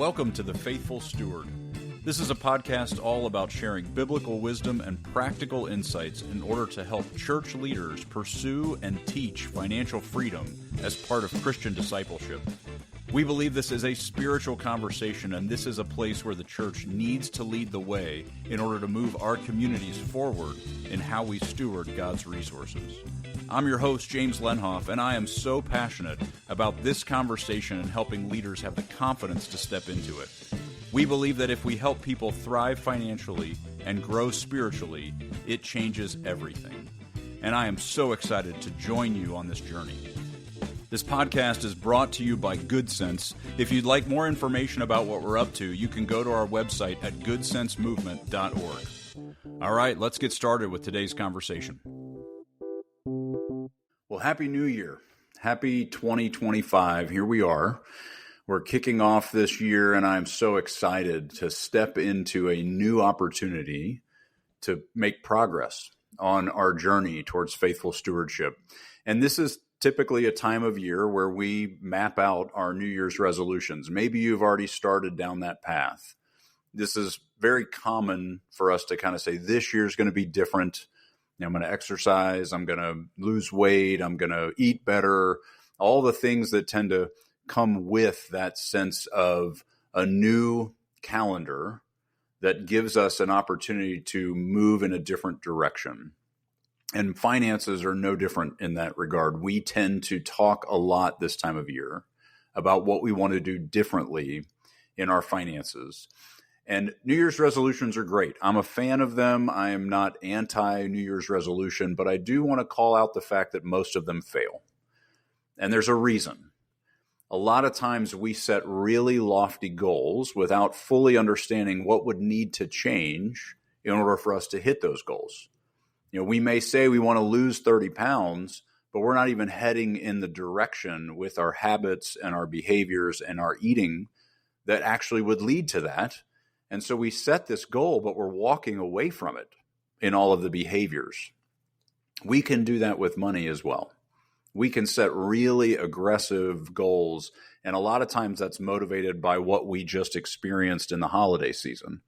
Welcome to The Faithful Steward. This is a podcast all about sharing biblical wisdom and practical insights in order to help church leaders pursue and teach financial freedom as part of Christian discipleship. We believe this is a spiritual conversation, and this is a place where the church needs to lead the way in order to move our communities forward in how we steward God's resources. I'm your host, James Lenhoff, and I am so passionate about this conversation and helping leaders have the confidence to step into it. We believe that if we help people thrive financially and grow spiritually, it changes everything. And I am so excited to join you on this journey. This podcast is brought to you by Good Sense. If you'd like more information about what we're up to, you can go to our website at goodsensemovement.org. All right, let's get started with today's conversation. Well, Happy New Year. Happy 2025. Here we are. We're kicking off this year, and I'm so excited to step into a new opportunity to make progress on our journey towards faithful stewardship. And this is typically a time of year where we map out our New Year's resolutions. Maybe you've already started down that path. This is very common for us to kind of say, this year's going to be different. I'm going to exercise. I'm going to lose weight. I'm going to eat better. All the things that tend to come with that sense of a new calendar that gives us an opportunity to move in a different direction. And finances are no different in that regard. We tend to talk a lot this time of year about what we want to do differently in our finances. And New Year's resolutions are great. I'm a fan of them. I am not anti-New Year's resolution, but I do want to call out the fact that most of them fail. And there's a reason. A lot of times we set really lofty goals without fully understanding what would need to change in order for us to hit those goals. We may say we want to lose 30 pounds, but we're not even heading in the direction with our habits and our behaviors and our eating that actually would lead to that. And so we set this goal, but we're walking away from it in all of the behaviors. We can do that with money as well. We can set really aggressive goals, and a lot of times that's motivated by what we just experienced in the holiday season.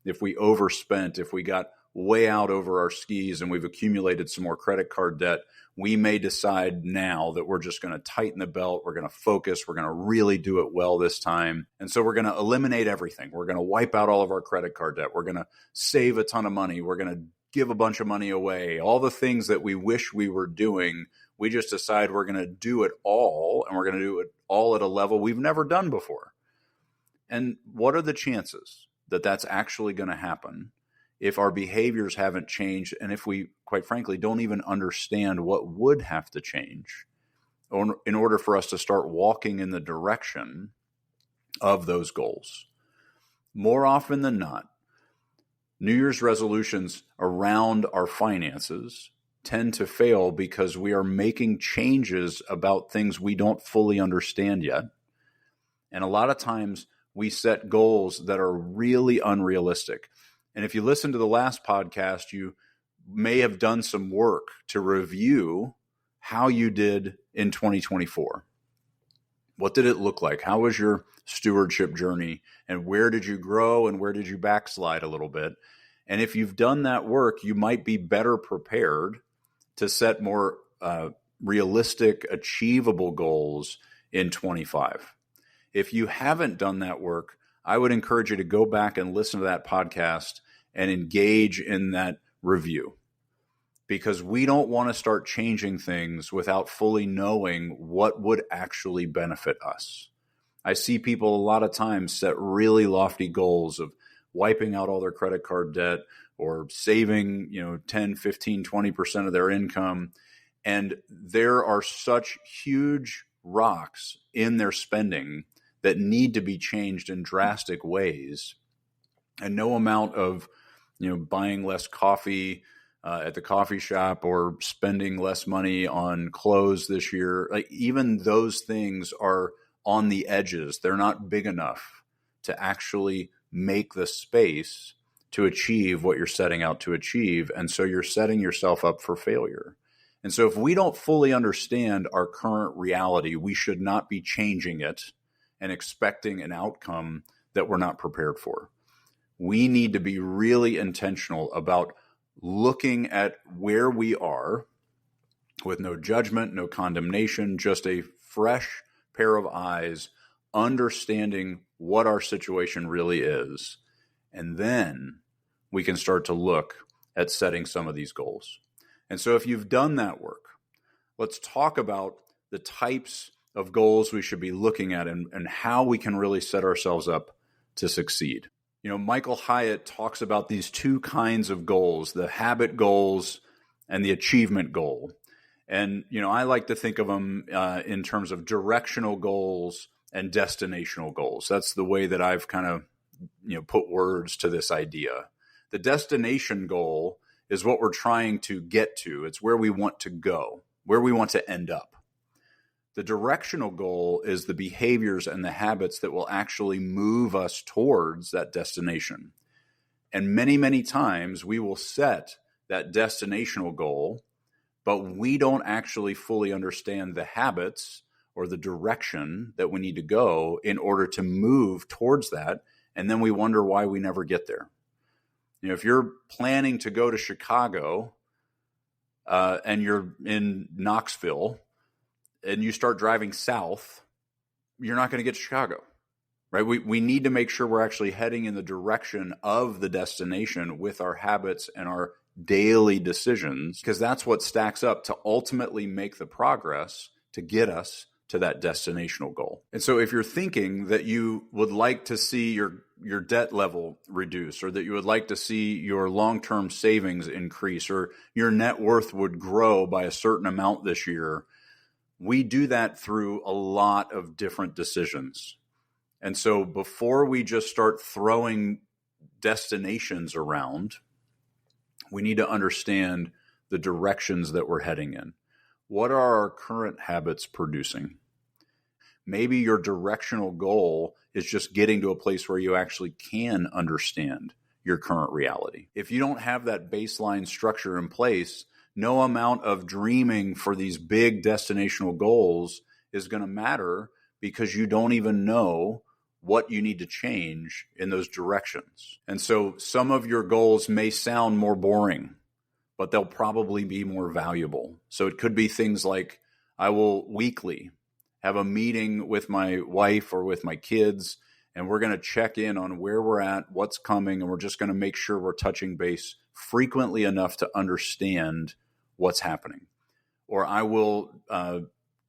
If we overspent, if we got way out over our skis and we've accumulated some more credit card debt, we may decide now that we're just going to tighten the belt. We're going to focus. We're going to really do it well this time. And so we're going to eliminate everything. We're going to wipe out all of our credit card debt. We're going to save a ton of money. We're going to give a bunch of money away. All the things that we wish we were doing, we just decide we're going to do it all, and we're going to do it all at a level we've never done before. And what are the chances that that's actually going to happen if our behaviors haven't changed, and if we, quite frankly, don't even understand what would have to change in order for us to start walking in the direction of those goals? More often than not, New Year's resolutions around our finances tend to fail because we are making changes about things we don't fully understand yet. And a lot of times we set goals that are really unrealistic. And if you listen to the last podcast, you may have done some work to review how you did in 2024. What did it look like? How was your stewardship journey? And where did you grow and where did you backslide a little bit? And if you've done that work, you might be better prepared to set more realistic, achievable goals in 25. If you haven't done that work, I would encourage you to go back and listen to that podcast and engage in that review, because we don't want to start changing things without fully knowing what would actually benefit us. I see people a lot of times set really lofty goals of wiping out all their credit card debt or saving, 10, 15, 20% of their income. And there are such huge rocks in their spending that need to be changed in drastic ways. And no amount of, buying less coffee at the coffee shop or spending less money on clothes this year, like even those things are on the edges. They're not big enough to actually make the space to achieve what you're setting out to achieve. And so you're setting yourself up for failure. And so if we don't fully understand our current reality, we should not be changing it and expecting an outcome that we're not prepared for. We need to be really intentional about looking at where we are with no judgment, no condemnation, just a fresh pair of eyes, understanding what our situation really is. And then we can start to look at setting some of these goals. And so if you've done that work, let's talk about the types of goals we should be looking at and how we can really set ourselves up to succeed. Michael Hyatt talks about these two kinds of goals, the habit goals and the achievement goal. And, I like to think of them in terms of directional goals and destinational goals. That's the way that I've kind of, put words to this idea. The destination goal is what we're trying to get to. It's where we want to go, where we want to end up. The directional goal is the behaviors and the habits that will actually move us towards that destination. And many, many times we will set that destinational goal, but we don't actually fully understand the habits or the direction that we need to go in order to move towards that. And then we wonder why we never get there. If you're planning to go to Chicago and you're in Knoxville, and you start driving south, you're not going to get to Chicago, right? We need to make sure we're actually heading in the direction of the destination with our habits and our daily decisions, because that's what stacks up to ultimately make the progress to get us to that destinational goal. And so if you're thinking that you would like to see your debt level reduce, or that you would like to see your long-term savings increase, or your net worth would grow by a certain amount this year, we do that through a lot of different decisions. And so before we just start throwing destinations around, we need to understand the directions that we're heading in. What are our current habits producing? Maybe your directional goal is just getting to a place where you actually can understand your current reality. If you don't have that baseline structure in place, no amount of dreaming for these big destinational goals is going to matter, because you don't even know what you need to change in those directions. And so some of your goals may sound more boring, but they'll probably be more valuable. So it could be things like, I will weekly have a meeting with my wife or with my kids, and we're going to check in on where we're at, what's coming, and we're just going to make sure we're touching base frequently enough to understand what's happening. Or I will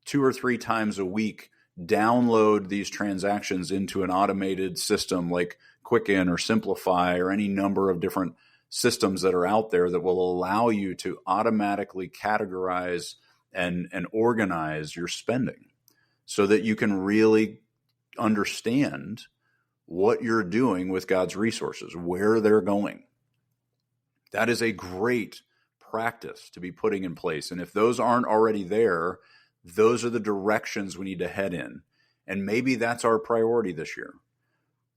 2 or 3 times a week download these transactions into an automated system like Quicken or Simplify or any number of different systems that are out there that will allow you to automatically categorize and organize your spending so that you can really understand what you're doing with God's resources, where they're going. That is a great practice to be putting in place. And if those aren't already there, those are the directions we need to head in. And maybe that's our priority this year.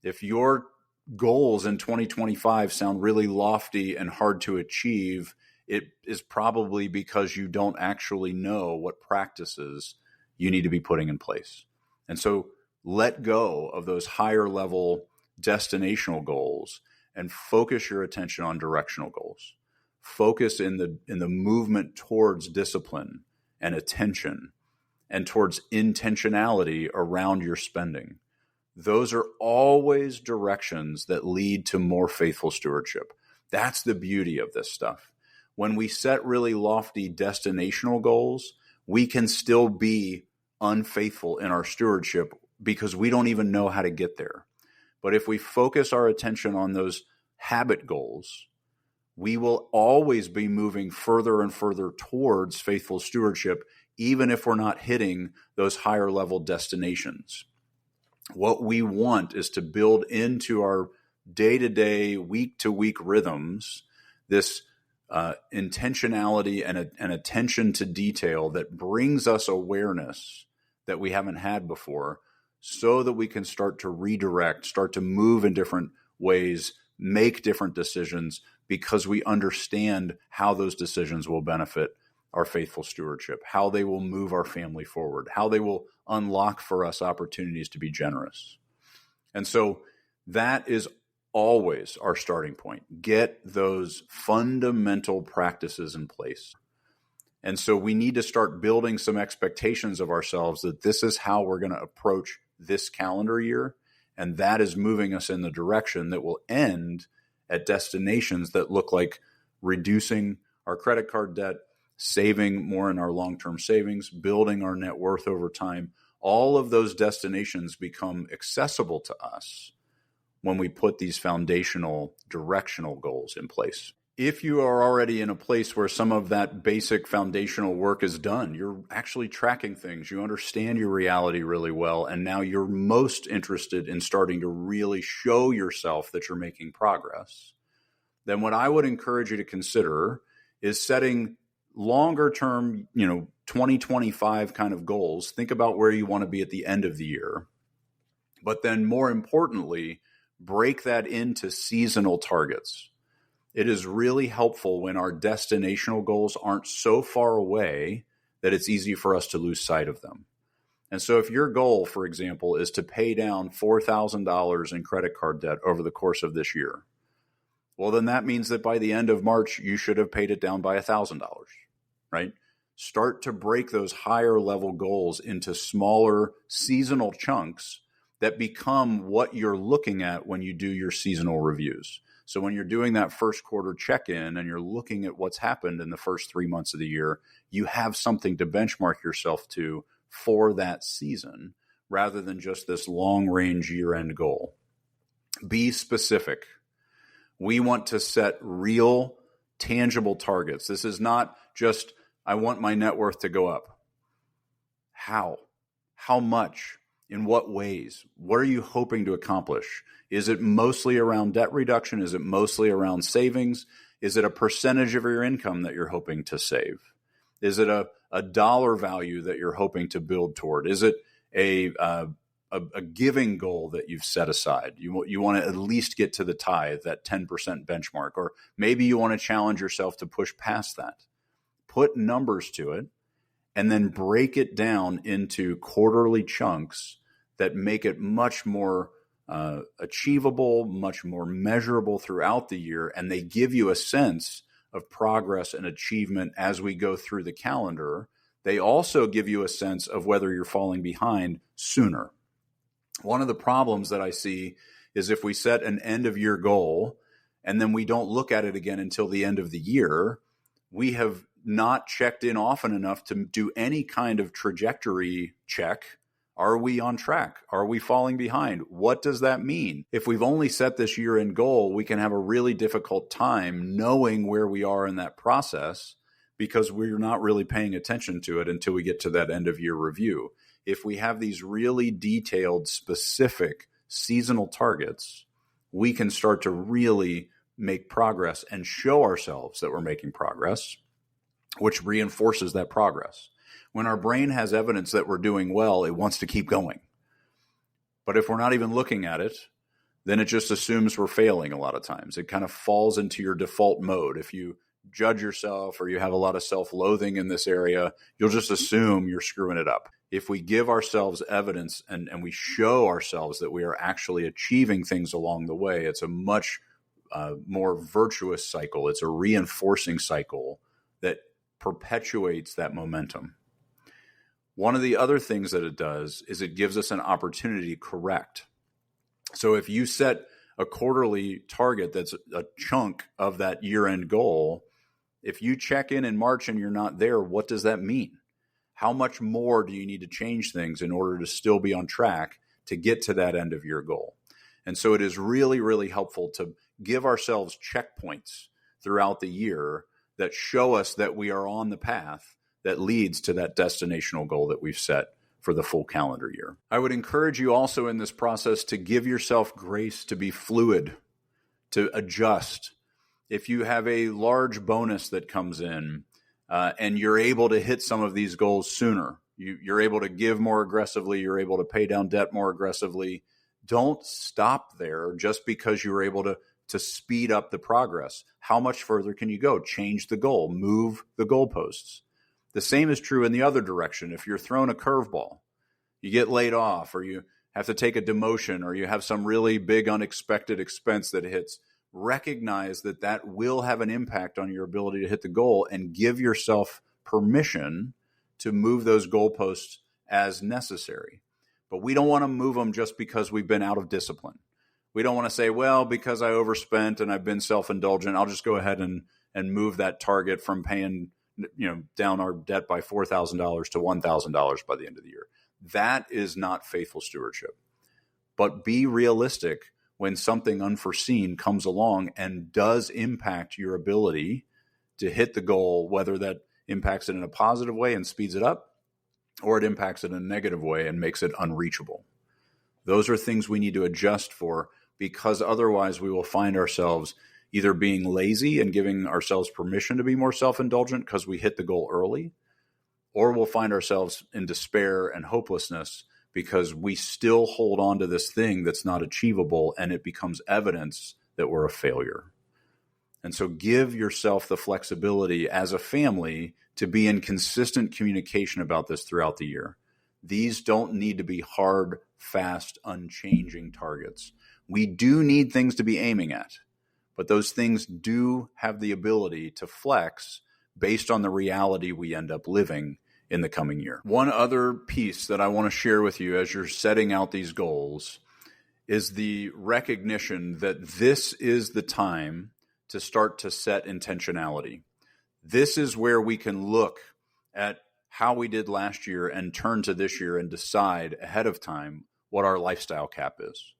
If your goals in 2025 sound really lofty and hard to achieve, it is probably because you don't actually know what practices you need to be putting in place. And so let go of those higher level destinational goals and focus your attention on directional goals. Focus in the movement towards discipline and attention and towards intentionality around your spending. Those are always directions that lead to more faithful stewardship. That's the beauty of this stuff. When we set really lofty destinational goals, we can still be unfaithful in our stewardship because we don't even know how to get there. But if we focus our attention on those habit goals, we will always be moving further and further towards faithful stewardship, even if we're not hitting those higher level destinations. What we want is to build into our day-to-day, week-to-week rhythms this intentionality and attention to detail that brings us awareness that we haven't had before, so that we can start to redirect, start to move in different ways, make different decisions, because we understand how those decisions will benefit our faithful stewardship, how they will move our family forward, how they will unlock for us opportunities to be generous. And so That is always our starting point. Get those fundamental practices in place. And so we need to start building some expectations of ourselves that this is how we're going to approach this calendar year. And that is moving us in the direction that will end at destinations that look like reducing our credit card debt, saving more in our long-term savings, building our net worth over time. All of those destinations become accessible to us when we put these foundational directional goals in place. If you are already in a place where some of that basic foundational work is done, you're actually tracking things, you understand your reality really well, and now you're most interested in starting to really show yourself that you're making progress, then what I would encourage you to consider is setting longer term, 2025 kind of goals. Think about where you want to be at the end of the year. But then more importantly, break that into seasonal targets. It is really helpful when our destinational goals aren't so far away that it's easy for us to lose sight of them. And so if your goal, for example, is to pay down $4,000 in credit card debt over the course of this year, well, then that means that by the end of March, you should have paid it down by $1,000, right? Start to break those higher level goals into smaller seasonal chunks that become what you're looking at when you do your seasonal reviews. So when you're doing that first quarter check-in and you're looking at what's happened in the first 3 months of the year, you have something to benchmark yourself to for that season rather than just this long-range year-end goal. Be specific. We want to set real, tangible targets. This is not just, I want my net worth to go up. How? How much? In what ways? What are you hoping to accomplish? Is it mostly around debt reduction? Is it mostly around savings? Is it a percentage of your income that you're hoping to save? Is it a dollar value that you're hoping to build toward? Is it a giving goal that you've set aside? You want to at least get to the tithe, that 10% benchmark, or maybe you want to challenge yourself to push past that. Put numbers to it and then break it down into quarterly chunks that make it much more achievable, much more measurable throughout the year, and they give you a sense of progress and achievement as we go through the calendar. They also give you a sense of whether you're falling behind sooner. One of the problems that I see is if we set an end of year goal and then we don't look at it again until the end of the year, we have not checked in often enough to do any kind of trajectory check. Are we on track? Are we falling behind? What does that mean? If we've only set this year-end goal, we can have a really difficult time knowing where we are in that process because we're not really paying attention to it until we get to that end-of-year review. If we have these really detailed, specific seasonal targets, we can start to really make progress and show ourselves that we're making progress, which reinforces that progress. When our brain has evidence that we're doing well, it wants to keep going. But if we're not even looking at it, then it just assumes we're failing a lot of times. It kind of falls into your default mode. If you judge yourself or you have a lot of self-loathing in this area, you'll just assume you're screwing it up. If we give ourselves evidence and we show ourselves that we are actually achieving things along the way, it's a much more virtuous cycle. It's a reinforcing cycle that perpetuates that momentum. One of the other things that it does is it gives us an opportunity to correct. So if you set a quarterly target that's a chunk of that year-end goal, if you check in March and you're not there, what does that mean? How much more do you need to change things in order to still be on track to get to that end of year goal? And so it is really, really helpful to give ourselves checkpoints throughout the year that show us that we are on the path that leads to that destinational goal that we've set for the full calendar year. I would encourage you also in this process to give yourself grace to be fluid, to adjust. If you have a large bonus that comes in and you're able to hit some of these goals sooner, you're able to give more aggressively, you're able to pay down debt more aggressively, don't stop there just because you were able to speed up the progress. How much further can you go? Change the goal, move the goalposts. The same is true in the other direction. If you're thrown a curveball, you get laid off or you have to take a demotion or you have some really big unexpected expense that hits, recognize that that will have an impact on your ability to hit the goal and give yourself permission to move those goalposts as necessary. But we don't want to move them just because we've been out of discipline. We don't want to say, well, because I overspent and I've been self-indulgent, I'll just go ahead and move that target from paying down our debt by $4,000 to $1,000 by the end of the year. That is not faithful stewardship. But be realistic when something unforeseen comes along and does impact your ability to hit the goal, whether that impacts it in a positive way and speeds it up, or it impacts it in a negative way and makes it unreachable. Those are things we need to adjust for, because otherwise we will find ourselves either being lazy and giving ourselves permission to be more self-indulgent because we hit the goal early, or we'll find ourselves in despair and hopelessness because we still hold on to this thing that's not achievable and it becomes evidence that we're a failure. And so give yourself the flexibility as a family to be in consistent communication about this throughout the year. These don't need to be hard, fast, unchanging targets. We do need things to be aiming at, but those things do have the ability to flex based on the reality we end up living in the coming year. One other piece that I want to share with you as you're setting out these goals is the recognition that this is the time to start to set intentionality. This is where we can look at how we did last year and turn to this year and decide ahead of time what our lifestyle cap is.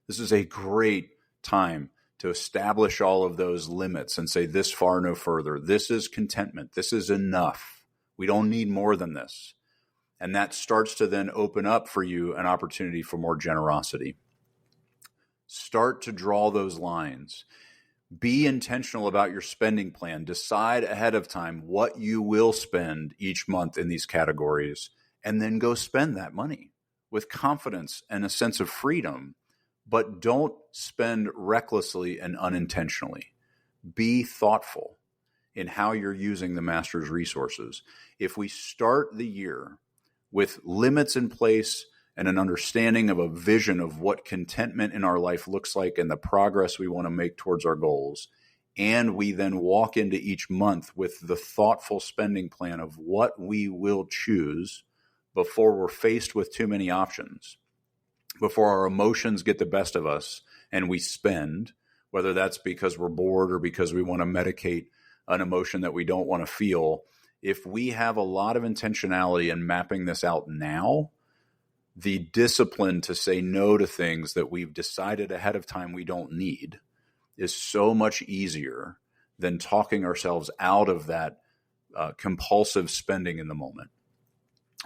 This is a great time to establish all of those limits and say this far, no further. This is contentment. This is enough. We don't need more than this. And that starts to then open up for you an opportunity for more generosity. Start to draw those lines. Be intentional about your spending plan. Decide ahead of time what you will spend each month in these categories, and then go spend that money with confidence and a sense of freedom. But don't spend recklessly and unintentionally. Be thoughtful in how you're using the Master's resources. If we start the year with limits in place and an understanding of a vision of what contentment in our life looks like and the progress we want to make towards our goals, and we then walk into each month with the thoughtful spending plan of what we will choose before we're faced with too many options, before our emotions get the best of us and we spend, whether that's because we're bored or because we want to medicate an emotion that we don't want to feel. If we have a lot of intentionality in mapping this out now, the discipline to say no to things that we've decided ahead of time we don't need is so much easier than talking ourselves out of that compulsive spending in the moment.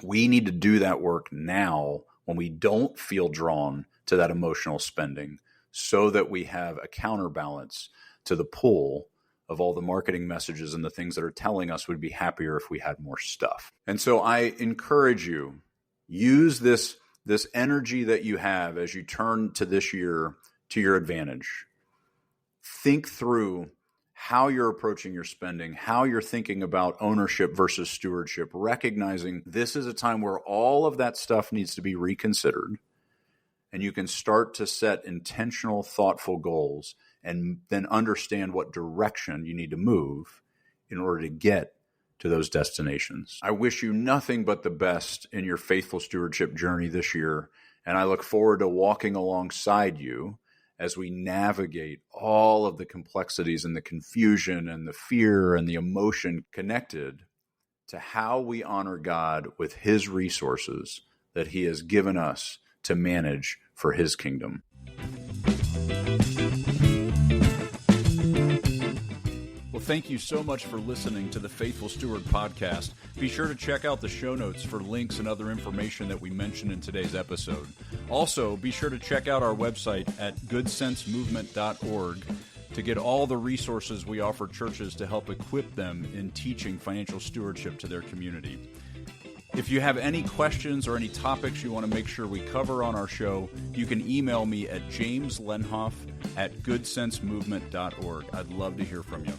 We need to do that work now when we don't feel drawn to that emotional spending, so that we have a counterbalance to the pull of all the marketing messages and the things that are telling us we'd be happier if we had more stuff. And so I encourage you, use this energy that you have as you turn to this year to your advantage. Think through how you're approaching your spending, how you're thinking about ownership versus stewardship, recognizing this is a time where all of that stuff needs to be reconsidered, and you can start to set intentional, thoughtful goals and then understand what direction you need to move in order to get to those destinations. I wish you nothing but the best in your faithful stewardship journey this year, and I look forward to walking alongside you as we navigate all of the complexities and the confusion and the fear and the emotion connected to how we honor God with His resources that He has given us to manage for His kingdom. Well, thank you so much for listening to the Faithful Steward podcast. Be sure to check out the show notes for links and other information that we mentioned in today's episode. Also, be sure to check out our website at goodsensemovement.org to get all the resources we offer churches to help equip them in teaching financial stewardship to their community. If you have any questions or any topics you want to make sure we cover on our show, you can email me at jameslenhoff@goodsensemovement.org. I'd love to hear from you.